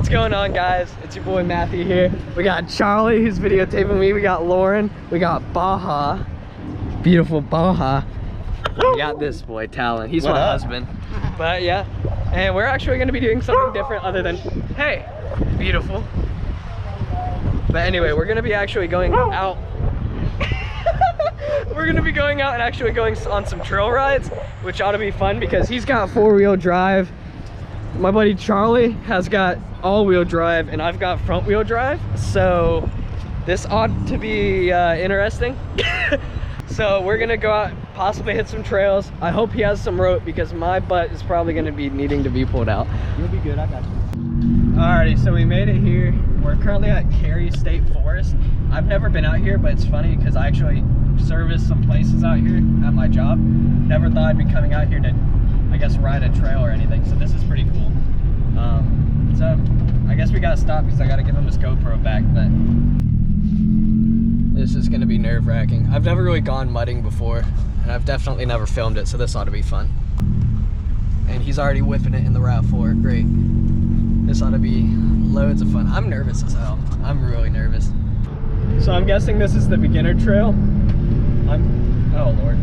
What's going on, guys? It's your boy Matthew here. We got Charlie who's videotaping me. We got Lauren. We got Baja. Beautiful Baja. We got this boy, Talon. He's my husband. But yeah, and we're actually going to be doing something different other than, hey, beautiful. But anyway, we're going to be actually going out. We're going to be going out and actually going on some trail rides, which ought to be fun because he's got four-wheel drive. My buddy Charlie has got all-wheel drive and I've got front-wheel drive. So this ought to be interesting. So we're gonna go out, possibly hit some trails. I hope he has some rope because my butt is probably gonna be needing to be pulled out. You'll be good, I got you. Alrighty, so we made it here. We're currently at Cary State Forest. I've never been out here, but it's funny because I actually service some places out here at my job. Never thought I'd be coming out here to, I guess, ride a trail or anything. So this is pretty cool. So I guess we gotta stop because I gotta give him his GoPro back, but this is gonna be nerve-wracking. I've never really gone mudding before, and I've definitely never filmed it, so this ought to be fun. And he's already whipping it in the RAV4, great. This ought to be loads of fun. I'm nervous as hell. I'm really nervous. So I'm guessing this is the beginner trail. Oh Lord.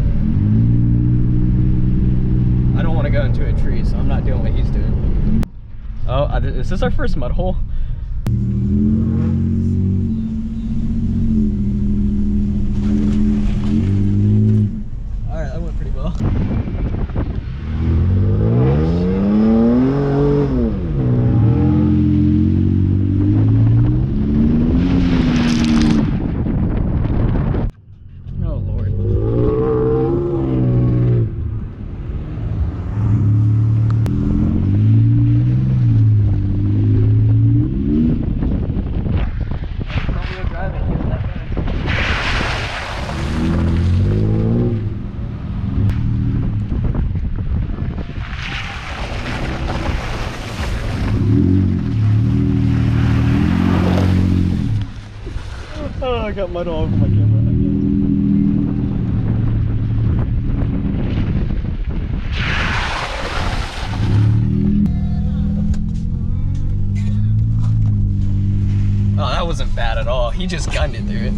I don't want to go into a tree, so I'm not doing what he's doing. Oh, is this our first mud hole? Alright, that went pretty well. Oh, I got mud all over my camera again. Oh, that wasn't bad at all. He just gunned it through it.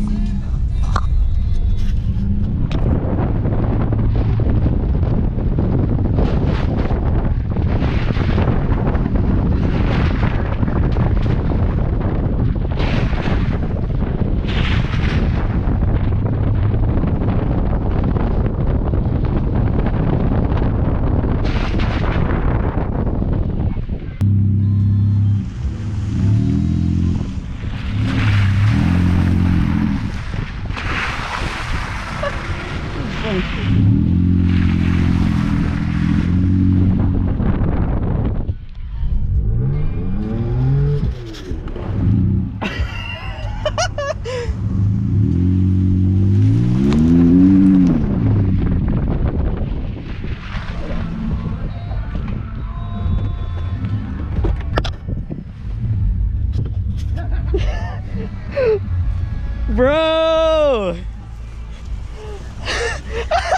Bro!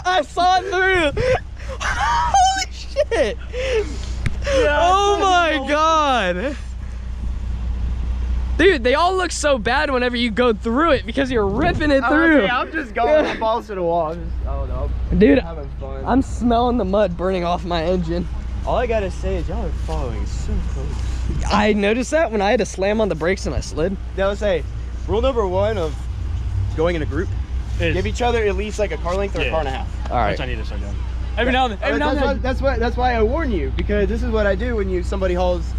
I saw it through! Holy shit! Yeah, oh my god! Dude, they all look so bad whenever you go through it because you're ripping it through. Okay, I'm just going my balls to the wall. Oh no. Dude, having fun. I'm smelling the mud burning off my engine. All I gotta say is y'all are following so close. I noticed that when I had to slam on the brakes and I slid. That was rule number one of going in a group. Give each other at least like a car length or a car and a half. All right. Which I need to start doing. Every now and then. That's why I warn you, because this is what I do when somebody hugs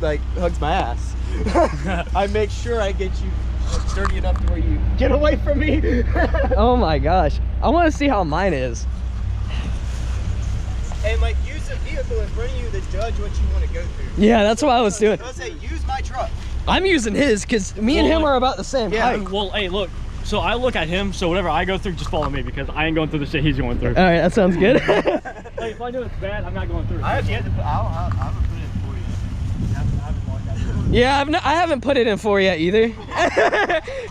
my ass. I make sure I get you sturdy enough to where you get away from me. Oh my gosh. I want to see how mine is. And use the vehicle in front of you to judge what you want to go through. Yeah, that's what I was doing. I was say use my truck. I'm using his because me and him are about the same height. Well, hey, look. So I look at him, so whatever I go through, just follow me because I ain't going through the shit he's going through. All right, that sounds good. Hey, if I know it's bad, I'm not going through it. I have yet to put, I'll put it in for you. I haven't walked out there. Yeah, I haven't put it in 4 yet either.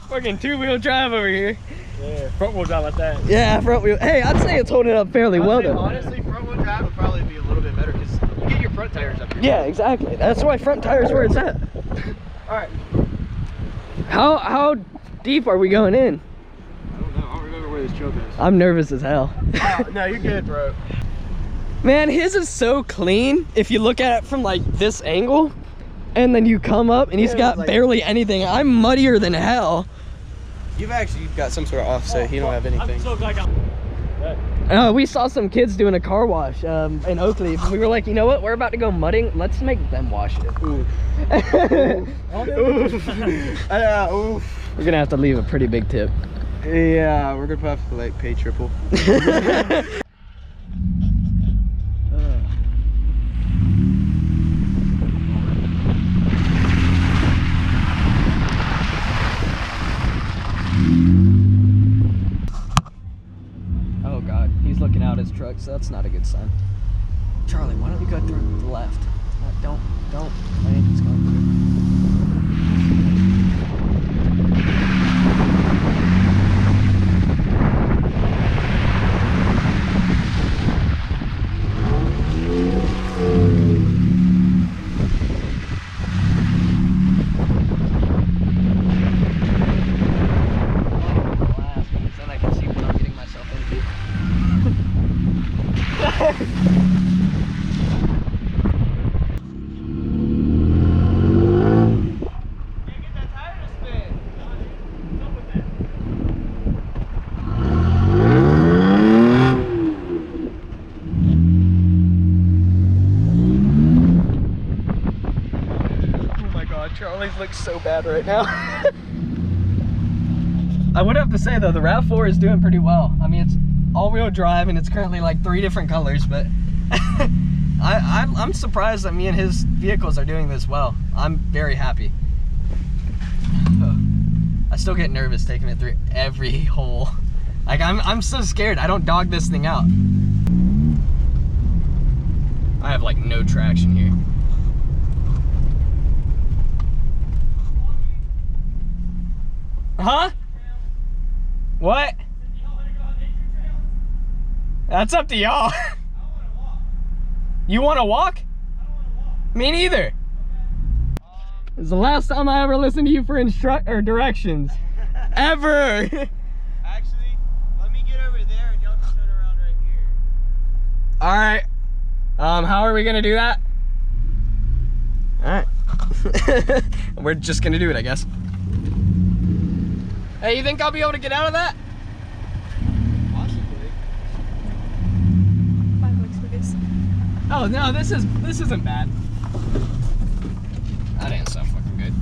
Fucking two-wheel drive over here. Yeah, front wheel drive like that. Yeah, front wheel. Hey, I'd say it's holding up fairly well though. Honestly, front wheel drive would probably be a little bit better because you get your front tires up here. Yeah, exactly. That's why front tires where it's at. All right. How deep are we going in? I don't know. I don't remember where this choke is. I'm nervous as hell. No, you're good, bro. Man, his is so clean. If you look at it from like this angle, and then you come up and he's got like, barely anything. I'm muddier than hell. You've actually got some sort of offset. You don't have anything. I'm so glad I got... We saw some kids doing a car wash in Oakley. We were like, you know what? We're about to go mudding. Let's make them wash it. Ooh. Oof. We're gonna have to leave a pretty big tip. Yeah, we're gonna have to like pay triple. Oh God, he's looking out his truck, so that's not a good sign. Charlie, why don't you go through the left? Don't. I think it's going through. Then I can see what I'm getting myself into. Charlie's looks so bad right now. I would have to say though, the RAV4 is doing pretty well. I mean, it's all-wheel drive and it's currently like 3 different colors, but I'm surprised that me and his vehicles are doing this well. I'm very happy. I still get nervous taking it through every hole. Like I'm so scared. I don't dog this thing out. I have like no traction here. Huh? What? That's up to y'all. You want to walk? Me neither. It's the last time I ever listened to you for directions. Ever. Actually, let me get over there and y'all can turn around right here. All right. How are we gonna do that? All right. We're just gonna do it, I guess. Hey, you think I'll be able to get out of that? Possibly. Oh no, this isn't bad. That ain't so fucking good.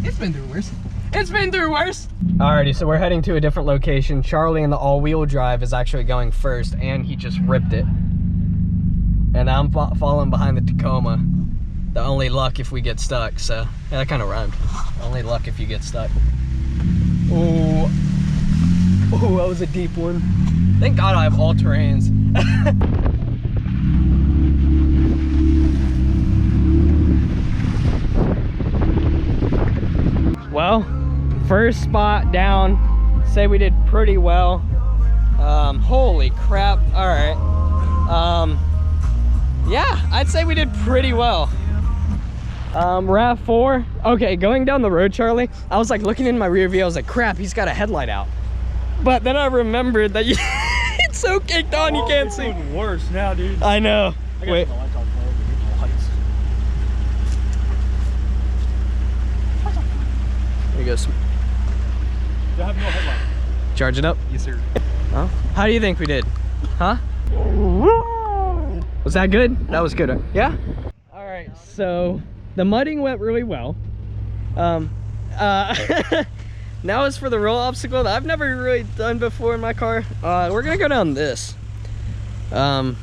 It's been through worse. It's been through worse. Alrighty, so we're heading to a different location. Charlie in the all-wheel drive is actually going first, and he just ripped it. And I'm following behind the Tacoma. The only luck if we get stuck, so yeah, that kind of rhymed. Only luck if you get stuck. Oh, that was a deep one. Thank God I have all terrains. Well, first spot down. Say we did pretty well. Holy crap! All right. Yeah, I'd say we did pretty well. RAV4. Okay, going down the road, Charlie, I was like looking in my rear view, I was like, crap, he's got a headlight out. But then I remembered that it's so kicked on, you can't see. It's even worse now, dude. I know. Wait. The lights on, the lights. There you go. You have no headlight. Charge it up. Yes, sir. Huh? How do you think we did? Huh? Was that good? That was good. Right? Yeah? All right, so the mudding went really well. Now is for the roll obstacle that I've never really done before in my car. We're gonna go down this. My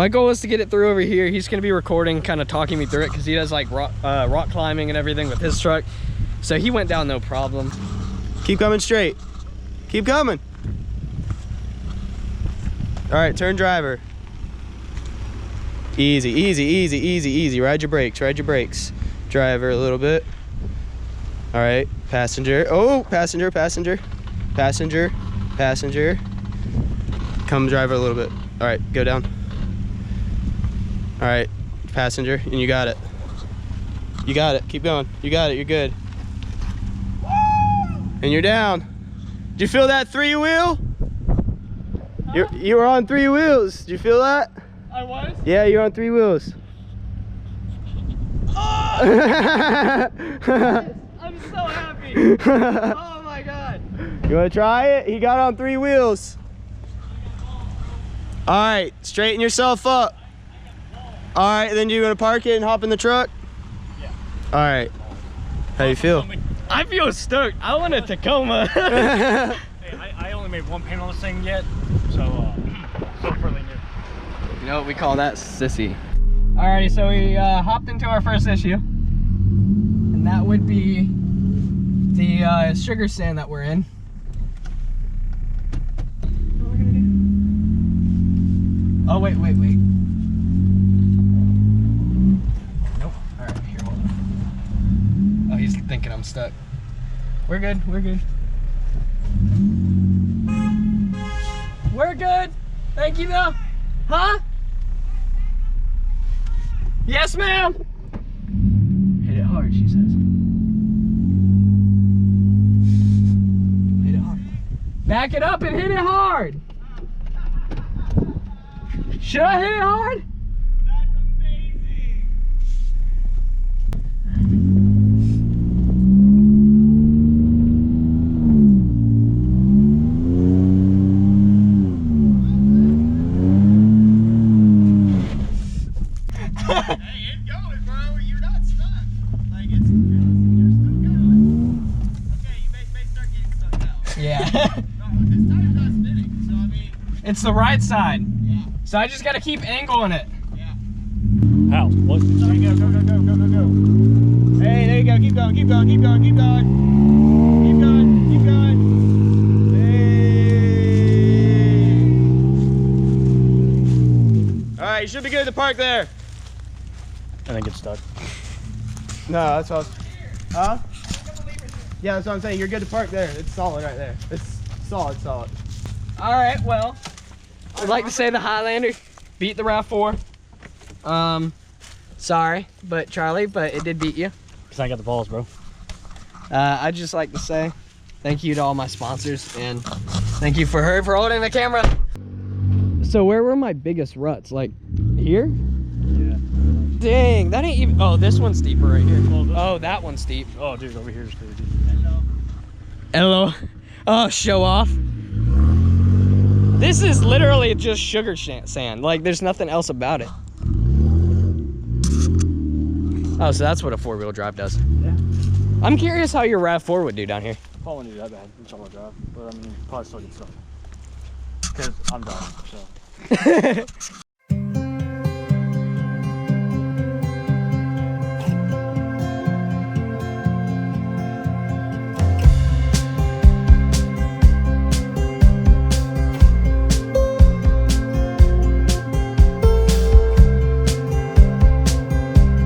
goal is to get it through over here. He's gonna be recording, kind of talking me through it, because he does like rock climbing and everything with his truck. So he went down no problem. Keep coming straight. Keep coming. All right, turn driver. Easy, easy, easy, easy, easy. Ride your brakes, ride your brakes. Driver a little bit. All right, passenger. Oh, passenger, passenger, passenger, passenger. Come driver a little bit. All right, go down. All right, passenger, and you got it. You got it, keep going. You got it, you're good. And you're down. Did you feel that 3-wheel? You were on 3 wheels. Did you feel that? I was? Yeah, you're on 3 wheels. Oh! I'm so happy. Oh my God. You wanna try it? He got on 3 wheels. All right, straighten yourself up. All right, then you gonna park it and hop in the truck? Yeah. All right. How do you feel? I feel stoked. I want a Tacoma. Hey, I only made 1 paint on this thing yet, so still fairly new. You know what we call that? Sissy. Alrighty, so we hopped into our first issue. And that would be the sugar sand that we're in. What are we gonna do? Oh, wait. Nope. Alright, here, hold on. Oh, he's thinking I'm stuck. We're good. We're good. Thank you, though. Huh? Yes, ma'am. Hit it hard, she says. Hit it hard. Back it up and hit it hard. Should I hit it hard? That's amazing. Hey, it's going, bro. You're not stuck. Like, you're still going. Okay, you may start getting stuck now. Yeah. No, this time's not spinning, so I mean. It's the right side. Yeah. So I just gotta keep angling it. Yeah. How? What? There you go. Go. Hey, there you go. Keep going. Hey. All right, you should be good at the park there. I think it's stuck. No, that's what I was... Huh? Yeah, that's what I'm saying. You're good to park there. It's solid right there. It's solid. All right, well, I'd like to say the Highlander beat the RAV4. Sorry, but Charlie, but it did beat you. Cause I got the balls, bro. I'd just like to say thank you to all my sponsors and thank you for her for holding the camera. So where were my biggest ruts? Like here? Yeah. Dang, that ain't even, oh, this one's steeper right here. Well, Oh, that one's steep. Oh, dude, over here's crazy. Hello. Oh, show off. This is literally just sugar sand. Like, there's nothing else about it. Oh, so that's what a 4-wheel drive does. Yeah. I'm curious how your RAV4 would do down here. Probably wouldn't do that bad. It's all drive, but I mean, probably still get stuff. Cause I'm driving, so.